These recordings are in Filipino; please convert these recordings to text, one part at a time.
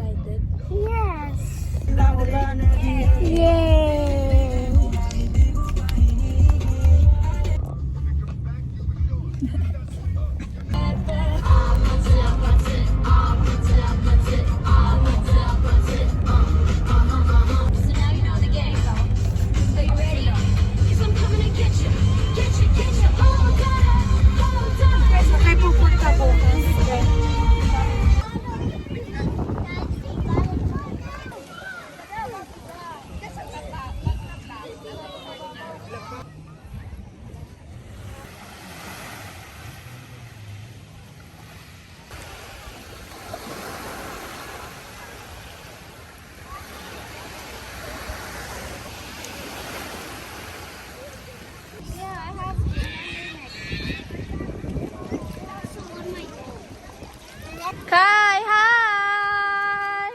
excited? Yes. Yay! May pupunta bukas. Kai, hi!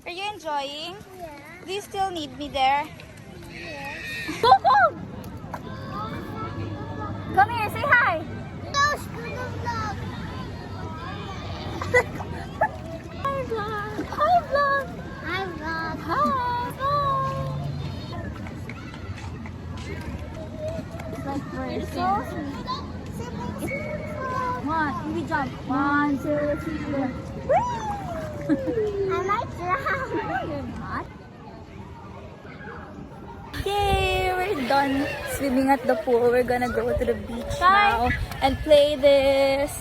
Are you enjoying? Yeah. Do you still need me there? Yes. Go, go! Come here, say hi! No, screw the vlog. Hi, vlog! Hi, vlog! Hi, vlog. Hi! Hi! It's like we're So One, we jump. 1, 2, 3, go. I might drown. No, you're not. Yay, we're done swimming at the pool. We're gonna go to the beach now and play this.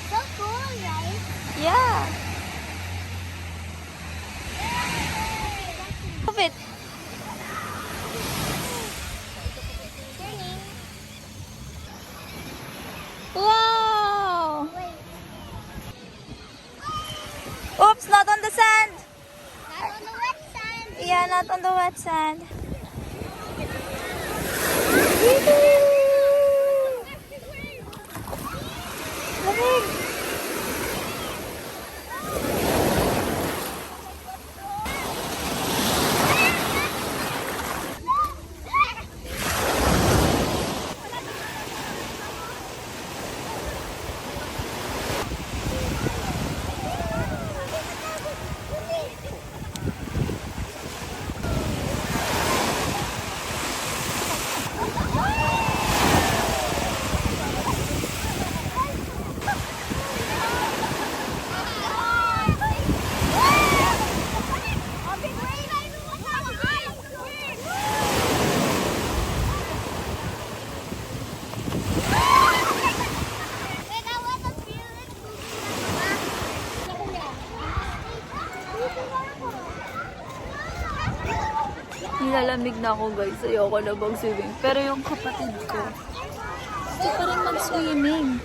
So cool, right? Yeah. Move it. Wow. Wait. Oops, not on the sand. Not on the wet sand. Yeah, not on the wet sand. Lamig. Nilalamig na ako guys. Ayoko na mag-swimming. Pero yung kapatid ko, gusto pa rin mag-swimming.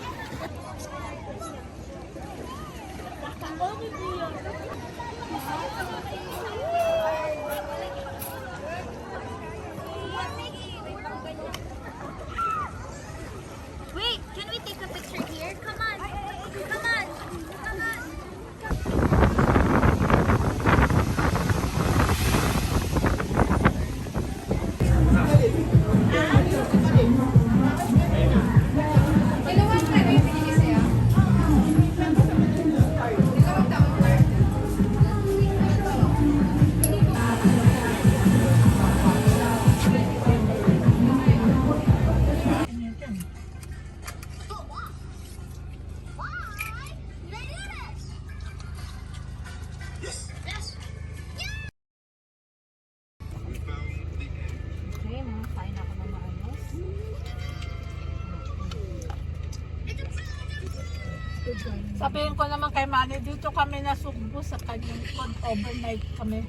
Wait, can we take a picture here? Come on. Come on. Come on. Okay, makakain ako ng maayos. Sabihin ko naman kay Manny, dito kami nasugbo sa kanyang pod. Overnight kami.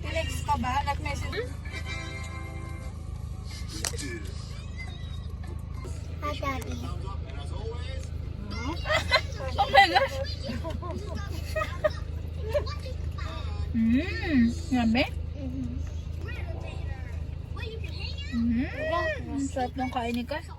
Telex ka ba? Nag-message? Hi, Daddy. Oh my gosh! Yummy? Ang sarap ng kain ni Kas.